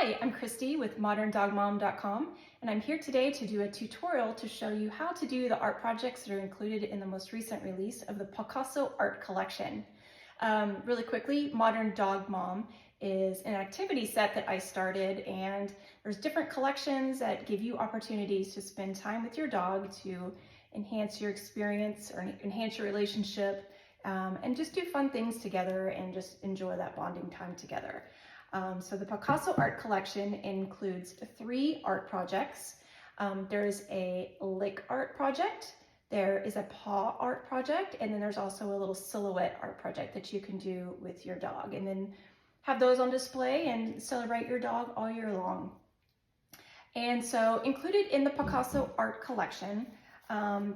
Hi, I'm Christy with moderndogmom.com, and I'm here today to do a tutorial to show you how to do the art projects that are included in the most recent release of the Pawcasso Art Collection. Really quickly, Modern Dog Mom is an activity set that I started, and there's different collections that give you opportunities to spend time with your dog to enhance your experience or enhance your relationship, and just do fun things together and just enjoy that bonding time together. So the Pawcasso Art Collection includes 3 art projects. There's a lick art project, there is a paw art project, and then there's also a little silhouette art project that you can do with your dog, and then have those on display and celebrate your dog all year long. And so included in the Pawcasso Art Collection,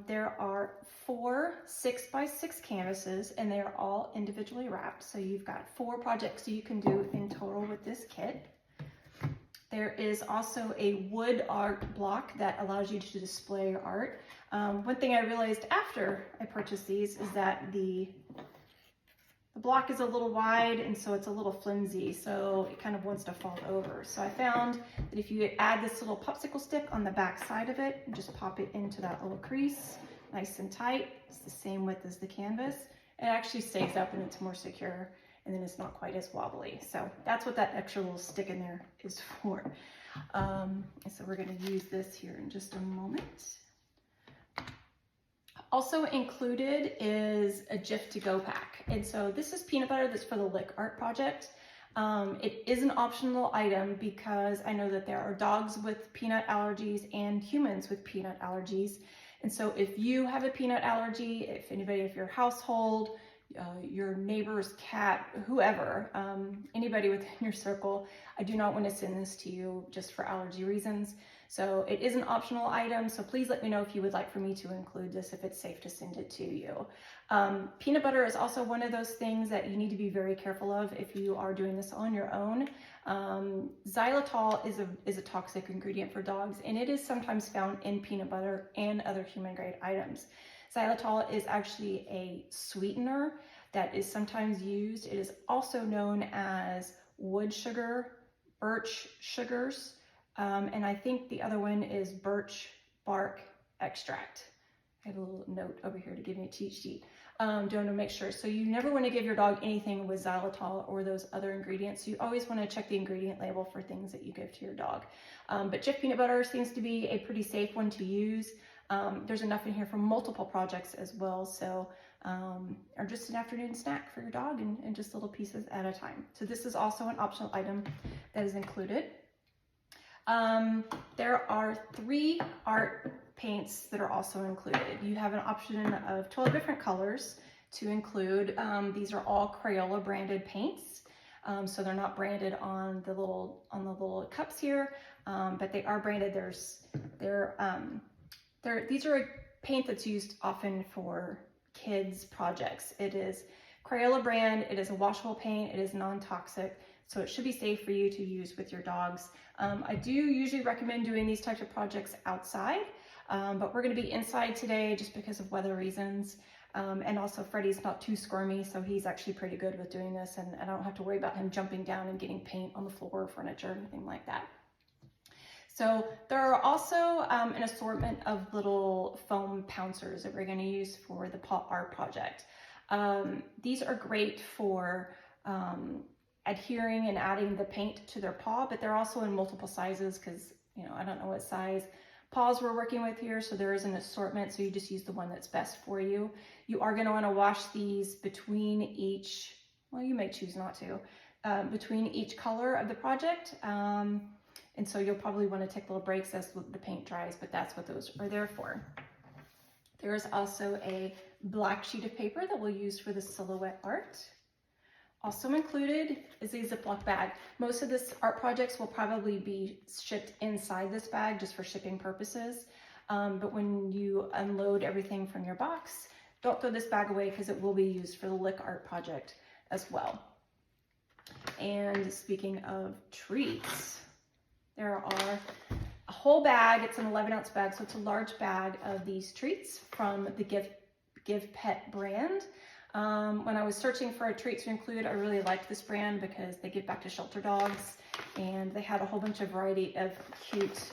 there are 4 6x6 canvases, and they are all individually wrapped. So you've got 4 projects you can do in total with this kit. There is also a wood art block that allows you to display your art. One thing I realized after I purchased these is that the block is a little wide, and so it's a little flimsy, so it kind of wants to fall over. So I found that if you add this little popsicle stick on the back side of it, and just pop it into that little crease, nice and tight, it's the same width as the canvas, it actually stays up and it's more secure, and then it's not quite as wobbly. So that's what that extra little stick in there is for. So we're going to use this here in just a moment. Also included is a Jif to go pack. And so this is peanut butter that's for the lick art project. It is an optional item because I know that there are dogs with peanut allergies and humans with peanut allergies. And so if you have a peanut allergy, if anybody of your household, your neighbor's cat, whoever, anybody within your circle, I do not want to send this to you just for allergy reasons. So it is an optional item, so please let me know if you would like for me to include this, if it's safe to send it to you. Peanut butter is also one of those things that you need to be very careful of if you are doing this on your own. Xylitol is a toxic ingredient for dogs, and it is sometimes found in peanut butter and other human grade items. Xylitol is actually a sweetener that is sometimes used. It is also known as wood sugar, birch sugars, and I think the other one is birch bark extract. I have a little note over here to give me a cheat sheet. Don't want to make sure. So you never want to give your dog anything with xylitol or those other ingredients. You always want to check the ingredient label for things that you give to your dog. But Jif peanut butter seems to be a pretty safe one to use. There's enough in here for multiple projects as well. So, or just an afternoon snack for your dog, and just little pieces at a time. So this is also an optional item that is included. There are 3 art paints that are also included. You have an option of 12 different colors to include. These are all Crayola branded paints. So they're not branded on the little cups here, but they are branded. These are a paint that's used often for kids projects. It is Crayola brand, it is a washable paint, it is non-toxic, so it should be safe for you to use with your dogs. I do usually recommend doing these types of projects outside, but we're going to be inside today just because of weather reasons. And also Freddie's not too squirmy, so he's actually pretty good with doing this, and I don't have to worry about him jumping down and getting paint on the floor or furniture or anything like that. So there are also an assortment of little foam pouncers that we're going to use for the Paw Art Project. These are great for adhering and adding the paint to their paw, but they're also in multiple sizes because, you know, I don't know what size paws we're working with here, so there is an assortment, so you just use the one that's best for you. You are going to want to wash these between each, well, you may choose not to, between each color of the project. And so you'll probably want to take little breaks as the paint dries, but that's what those are there for. There is also a black sheet of paper that we'll use for the silhouette art. Also included is a Ziploc bag. Most of this art projects will probably be shipped inside this bag just for shipping purposes. But when you unload everything from your box, don't throw this bag away because it will be used for the lick art project as well. And speaking of treats, there are a whole bag. It's an 11-ounce bag, so it's a large bag of these treats from the Give Pet brand. When I was searching for a treat to include, I really liked this brand because they give back to shelter dogs, and they had a whole bunch of variety of cute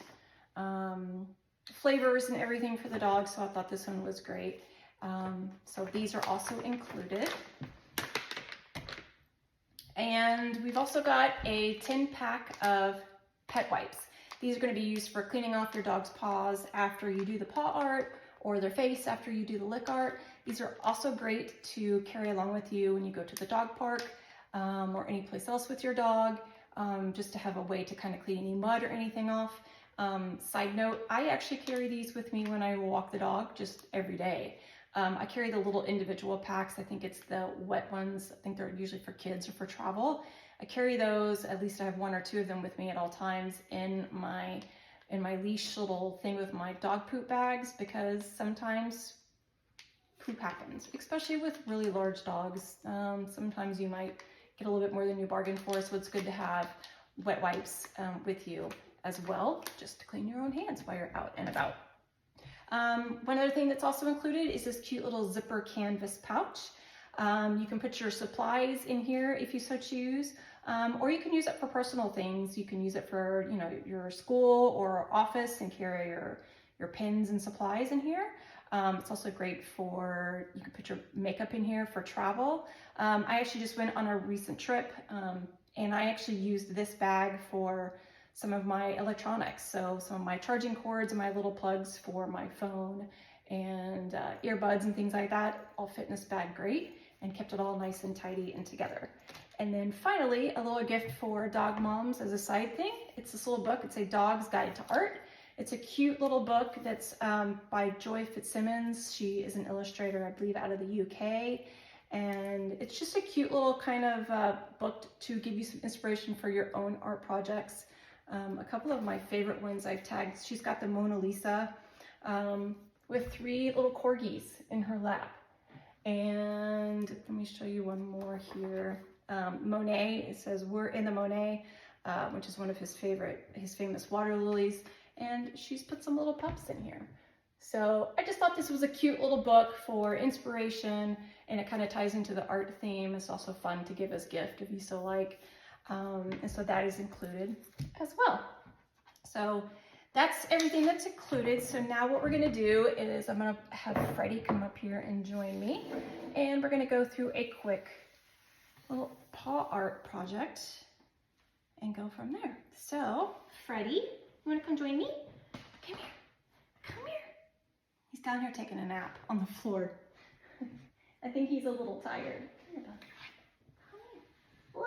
flavors and everything for the dogs, so I thought this one was great. So these are also included. And we've also got a 10-pack of pet wipes. These are going to be used for cleaning off your dog's paws after you do the paw art, or their face after you do the lick art. These are also great to carry along with you when you go to the dog park or any place else with your dog, just to have a way to kind of clean any mud or anything off. Side note, I actually carry these with me when I walk the dog just every day. I carry the little individual packs. I think it's the wet ones. I think they're usually for kids or for travel. I carry those, at least I have 1 or 2 of them with me at all times in my leash little thing with my dog poop bags, because sometimes poop happens, especially with really large dogs. Sometimes you might get a little bit more than you bargained for, so it's good to have wet wipes with you as well, just to clean your own hands while you're out and about. One other thing that's also included is this cute little zipper canvas pouch. You can put your supplies in here if you so choose, or you can use it for personal things. You can use it for, you know, your school or office and carry your pens and supplies in here. It's also great for, you can put your makeup in here for travel. I actually just went on a recent trip and I actually used this bag for some of my electronics. So some of my charging cords and my little plugs for my phone and earbuds and things like that all fit in this bag great, and kept it all nice and tidy and together. And then finally, a little gift for dog moms as a side thing. It's this little book. It's a Dog's Guide to Art. It's a cute little book that's by Joy Fitzsimmons. She is an illustrator, I believe, out of the UK. And it's just a cute little kind of book to give you some inspiration for your own art projects. A couple of my favorite ones I've tagged. She's got the Mona Lisa with 3 little corgis in her lap. And let me show you one more here. Monet, it says "We're in the Monet," which is one of his famous water lilies. And she's put some little pups in here. So I just thought this was a cute little book for inspiration, and it kind of ties into the art theme. It's also fun to give as gift if you so like. And so that is included as well. So that's everything that's included. So now what we're gonna do is I'm gonna have Freddie come up here and join me, and we're gonna go through a quick little paw art project and go from there. So Freddie, you wanna come join me? Come here, come here. He's down here taking a nap on the floor. I think he's a little tired. Come here, whoa.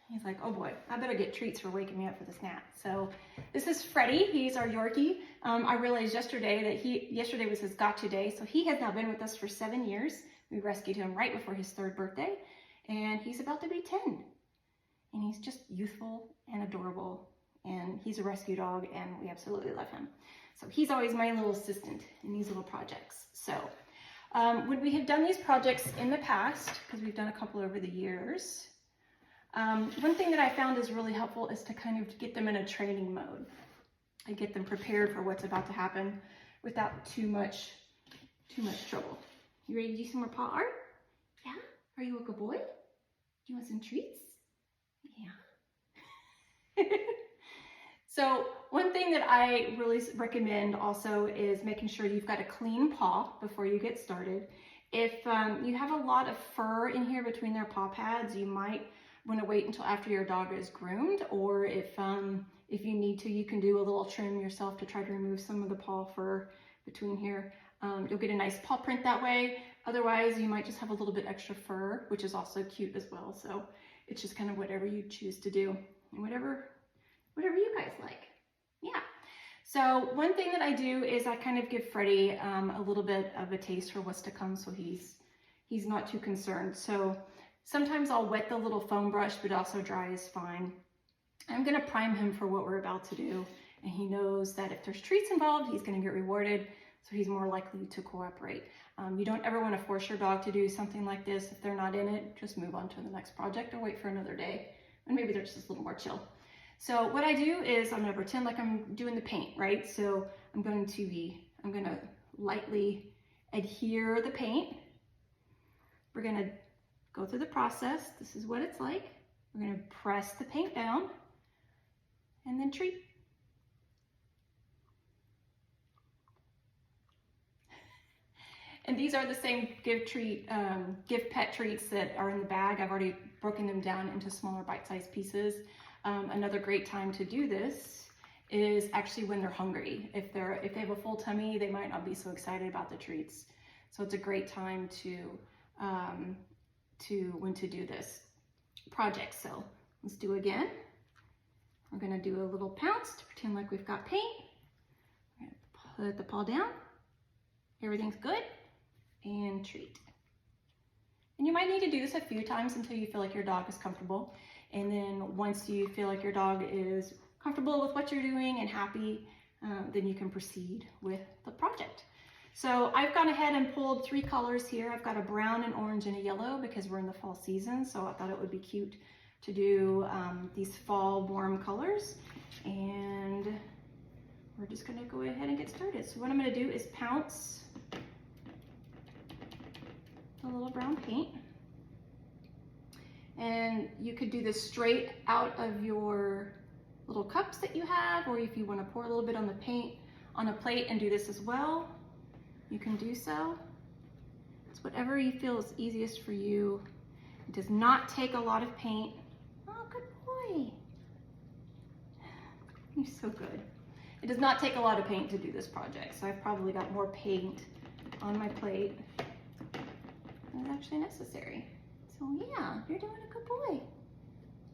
He's like, oh boy, I better get treats for waking me up for this nap. So this is Freddie. He's our Yorkie. I realized yesterday that yesterday was his gotcha day. So he has now been with us for 7 years. We rescued him right before his 3rd birthday, and he's about to be 10. And he's just youthful and adorable, and he's a rescue dog, and we absolutely love him. So he's always my little assistant in these little projects. So when we have done these projects in the past, because we've done a couple over the years, one thing that I found is really helpful is to kind of get them in a training mode and get them prepared for what's about to happen without too much trouble. You ready to do some more paw art? Yeah? Are you a good boy? Do you want some treats? Yeah. So one thing that I really recommend also is making sure you've got a clean paw before you get started. If you have a lot of fur in here between their paw pads, you might want to wait until after your dog is groomed, or if you need to, you can do a little trim yourself to try to remove some of the paw fur between here. You'll get a nice paw print that way. Otherwise, you might just have a little bit extra fur, which is also cute as well. So it's just kind of whatever you choose to do, and whatever you guys like. Yeah. So one thing that I do is I kind of give Freddie a little bit of a taste for what's to come, so he's not too concerned. So sometimes I'll wet the little foam brush, but also dry is fine. I'm gonna prime him for what we're about to do, and he knows that if there's treats involved, he's gonna get rewarded, so he's more likely to cooperate. You don't ever want to force your dog to do something like this. If they're not in it, just move on to the next project or wait for another day, and maybe they're just a little more chill. So what I do is I'm gonna pretend like I'm doing the paint, right? So I'm gonna lightly adhere the paint we're gonna go through the process. This is what it's like. We're gonna press the paint down and then treat. And these are the same gift pet treats that are in the bag. I've already broken them down into smaller bite-sized pieces. Another great time to do this is actually when they're hungry. If they have a full tummy, they might not be so excited about the treats. So it's a great time when to do this project. So let's do again. We're gonna do a little pounce to pretend like we've got paint. We're gonna put the paw down. Everything's good. And treat. And you might need to do this a few times until you feel like your dog is comfortable. And then once you feel like your dog is comfortable with what you're doing and happy, then you can proceed with the project. So I've gone ahead and pulled 3 colors here. I've got a brown, an orange, and a yellow because we're in the fall season. So I thought it would be cute to do these fall warm colors. And we're just gonna go ahead and get started. So what I'm gonna do is pounce a little brown paint. And you could do this straight out of your little cups that you have, or if you want to pour a little bit on the paint on a plate and do this as well, you can do so. It's whatever you feel is easiest for you. It does not take a lot of paint. Oh, good boy. You're so good. It does not take a lot of paint to do this project, so I've probably got more paint on my plate than actually necessary. So yeah, you're doing a good boy.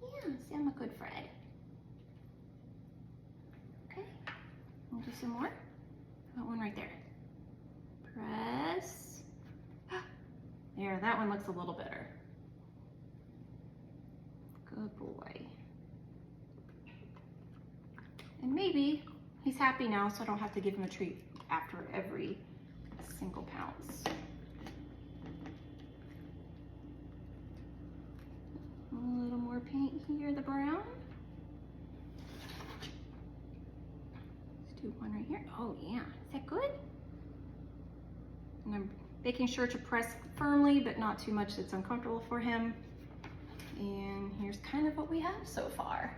Yeah, see, I'm a good Fred. Okay, we'll do some more. That one right there. Press. There, that one looks a little better. Good boy. And maybe he's happy now, so I don't have to give him a treat after every single pounce. A little more paint here, the brown. Let's do one right here. Oh yeah, is that good? And I'm making sure to press firmly, but not too much that's uncomfortable for him. And here's kind of what we have so far.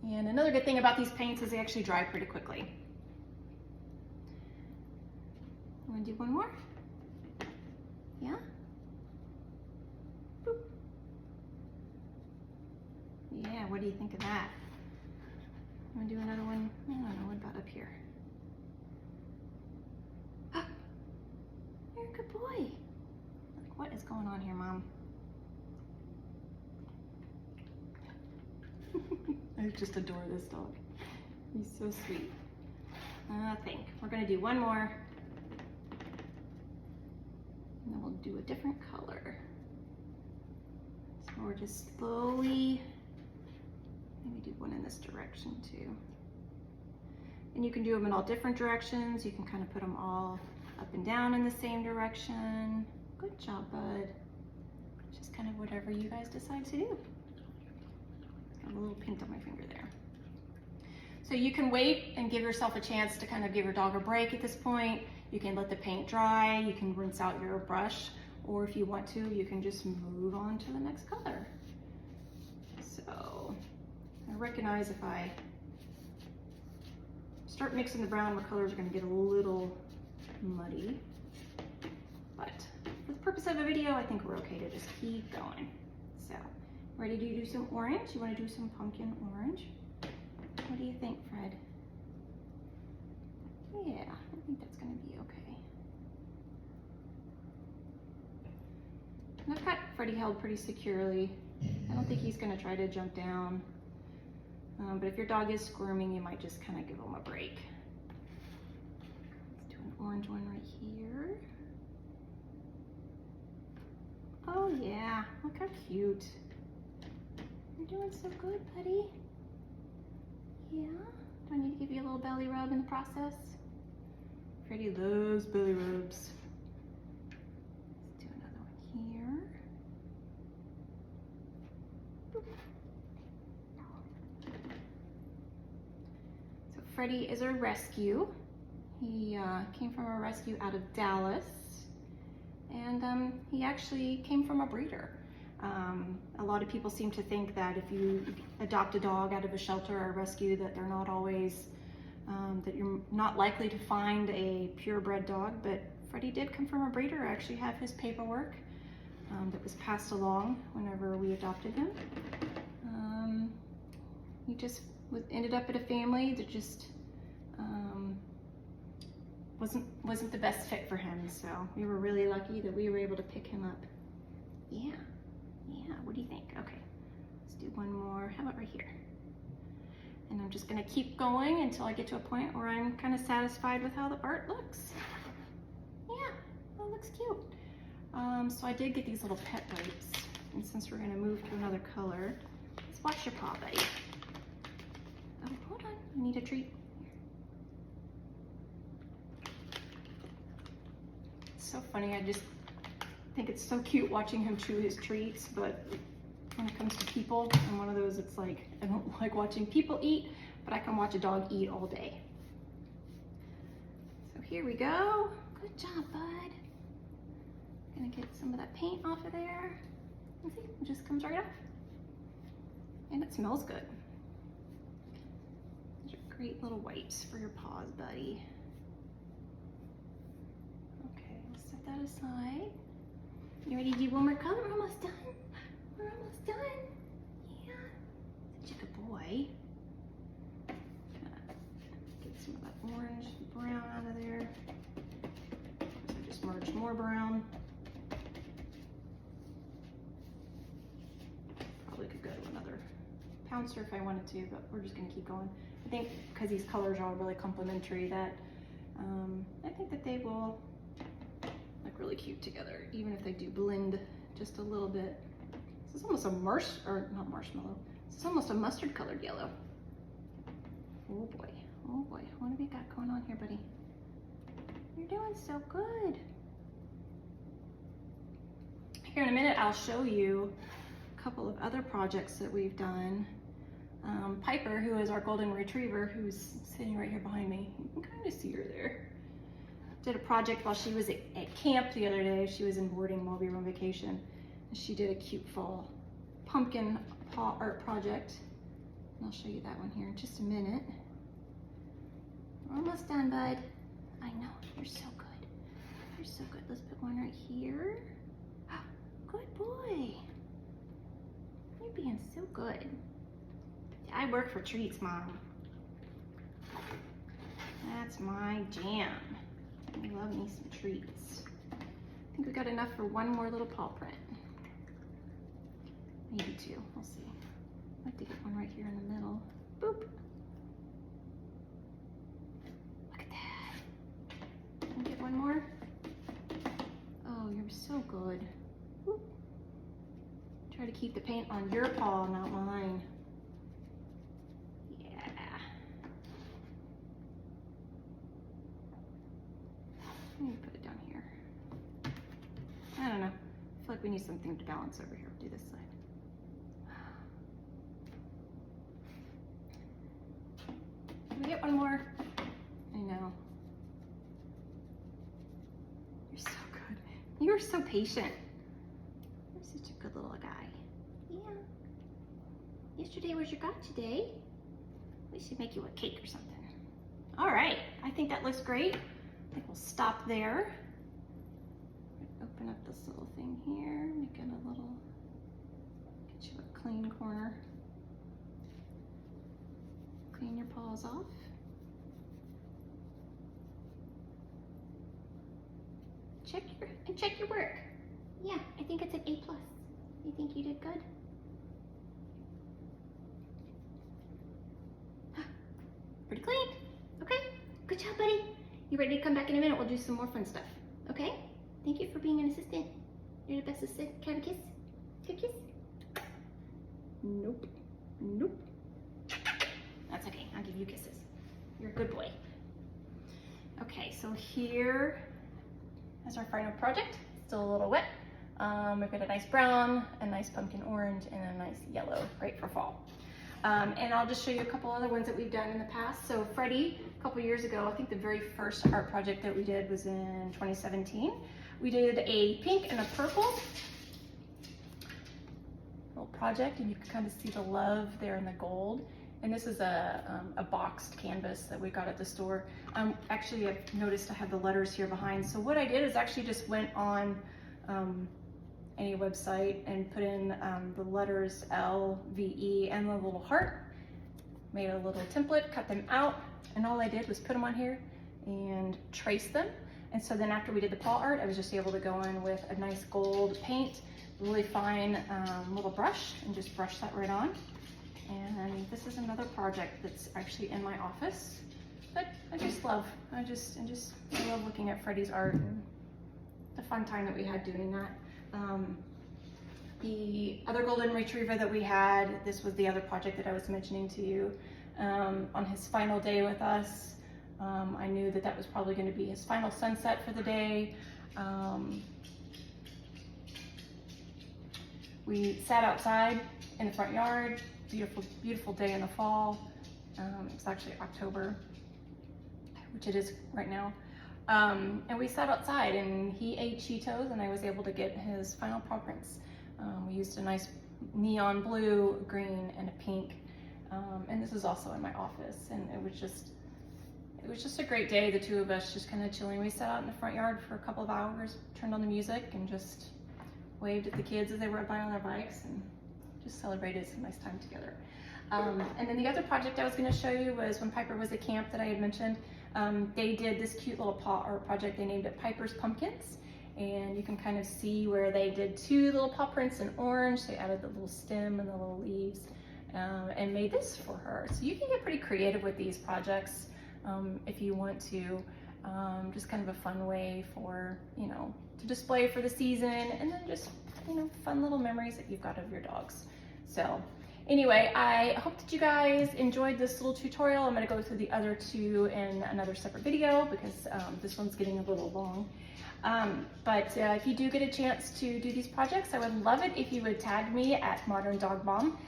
And another good thing about these paints is they actually dry pretty quickly. I'm gonna do one more. Yeah? Boop. Yeah, what do you think of that? I'm gonna do another one. I don't know, what about up here? Ah, you're a good boy. Like, what is going on here, Mom? I just adore this dog. He's so sweet. I think we're gonna do one more. And then we'll do a different color. So we're just slowly, maybe do one in this direction too. And you can do them in all different directions. You can kind of put them all up and down in the same direction. Good job, bud. Just kind of whatever you guys decide to do. Got a little paint on my finger there. So you can wait and give yourself a chance to kind of give your dog a break at this point. You can let the paint dry, you can rinse out your brush, or if you want to, you can just move on to the next color. So I recognize if I start mixing the brown, my colors are going to get a little muddy. But for the purpose of the video, I think we're okay to just keep going. So, ready to do some orange? You want to do some pumpkin orange? What do you think, Fred? Yeah, I think that's going to be okay. And I've got Freddie held pretty securely. I don't think he's going to try to jump down. But if your dog is squirming, you might just kind of give him a break. Let's do an orange one right here. Oh yeah, look how cute. You're doing so good, buddy. Yeah? Do I need to give you a little belly rub in the process? Freddie loves belly rubs. Let's do another one here. Boop. So Freddie is a rescue. He came from a rescue out of Dallas. and he actually came from a breeder. A lot of people seem to think that if you adopt a dog out of a shelter or a rescue that they're not always, that you're not likely to find a purebred dog, but Freddie did come from a breeder. I actually have his paperwork that was passed along whenever we adopted him. He just ended up at a family that just wasn't the best fit for him, so we were really lucky that we were able to pick him up. Yeah, what do you think? Okay, let's do one more. How about right here? And I'm just gonna keep going until I get to a point where I'm kind of satisfied with how the art looks. Yeah, that looks cute. So I did get these little pet wipes, and since we're gonna move to another color, let's wash your paw, buddy. Oh, hold on, you need a treat. It's so funny, I just think it's so cute watching him chew his treats, but when it comes to people, I'm one of those, it's like, I don't like watching people eat, but I can watch a dog eat all day. So here we go. Good job, bud. Gonna get some of that paint off of there. And see, it just comes right off. And it smells good. These are great little wipes for your paws, buddy. Okay, we'll set that aside. You ready to do one more color? We're almost done. We're almost done. Yeah, such a good boy. Get some of that orange brown out of there. So I just merged more brown. Probably could go to another pouncer if I wanted to, but we're just gonna keep going. I think because these colors are all really complementary that I think that they will look really cute together, even if they do blend just a little bit. This is almost a not marshmallow. This is almost a mustard colored yellow. Oh boy, what have we got going on here, buddy? You're doing so good. Here in a minute, I'll show you a couple of other projects that we've done. Piper, who is our golden retriever, who's sitting right here behind me, you can kind of see her there, did a project while she was at camp the other day. She was in boarding while we were on vacation. And she did a cute fall pumpkin paw art project. And I'll show you that one here in just a minute. We're almost done, bud. I know, you're so good. You're so good. Let's put one right here. Good boy. You're being so good. I work for treats, Mom. That's my jam. I love me some treats. I think we got enough for one more little paw print. Maybe two, we'll see. I'd like to get one right here in the middle. Boop. Look at that. Can we get one more? Oh, you're so good. Boop. Try to keep the paint on your paw, not mine. Yeah. Let me put it down here. I don't know. I feel like we need something to balance over here. We'll do this side. Can we get one more? I know. You're so good. You're so patient. You're such a good little guy. Yeah. Yesterday was your gotcha day. We should make you a cake or something. All right. I think that looks great. I think we'll stop there. Open up this little thing here. Make it a little, get you a clean corner. Clean your paws off. Check your work. Yeah, I think it's an A+. You think you did good? Pretty clean. Okay, good job, buddy. You ready to come back in a minute? We'll do some more fun stuff. Okay? Thank you for being an assistant. You're the best assistant. Can I have a kiss? Good kiss? Nope. Nope. That's okay. I'll give you kisses. You're a good boy. Okay, so here is our final project. Still a little wet. We've got a nice brown, a nice pumpkin orange, and a nice yellow, right for fall. And I'll just show you a couple other ones that we've done in the past. So Freddie, a couple years ago, I think the very first art project that we did was in 2017. We did a pink and a purple little project, and you can kind of see the love there in the gold. And this is a boxed canvas that we got at the store. Actually, I've noticed I have the letters here behind. So what I did is actually just went on any website and put in the letters L, V, E, and the little heart. Made a little template, cut them out, and all I did was put them on here and trace them. And so then after we did the paw art, I was just able to go in with a nice gold paint, really fine little brush, and just brush that right on. And this is another project that's actually in my office. But I love looking at Freddie's art and the fun time that we had doing that. The other golden retriever that we had, this was the other project that I was mentioning to you. On his final day with us, I knew that that was probably going to be his final sunset for the day. We sat outside in the front yard. Beautiful, beautiful day in the fall. It's actually October, which it is right now. And we sat outside and he ate Cheetos, and I was able to get his final paw prints. We used a nice neon blue, green, and a pink. And this is also in my office, and it was just a great day. The two of us just kind of chilling. We sat out in the front yard for a couple of hours, turned on the music, and just waved at the kids as they rode by on their bikes, and just celebrated some nice time together. And then the other project I was going to show you was when Piper was at camp that I had mentioned. They did this cute little paw art project. They named it Piper's Pumpkins, and you can kind of see where they did two little paw prints in orange. They added the little stem and the little leaves, and made this for her. So you can get pretty creative with these projects if you want to. Just kind of a fun way for, to display for the season, and then just, fun little memories that you've got of your dogs. So anyway, I hope that you guys enjoyed this little tutorial. I'm going to go through the other two in another separate video because this one's getting a little long. But if you do get a chance to do these projects, I would love it if you would tag me at Modern Dog Mom.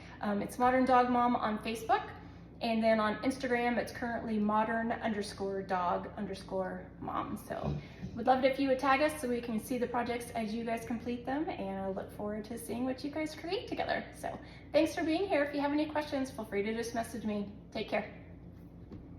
It's Modern Dog Mom on Facebook. And then on Instagram, it's currently modern_dog_mom. So would love it if you would tag us so we can see the projects as you guys complete them. And I look forward to seeing what you guys create together. So thanks for being here. If you have any questions, feel free to just message me. Take care.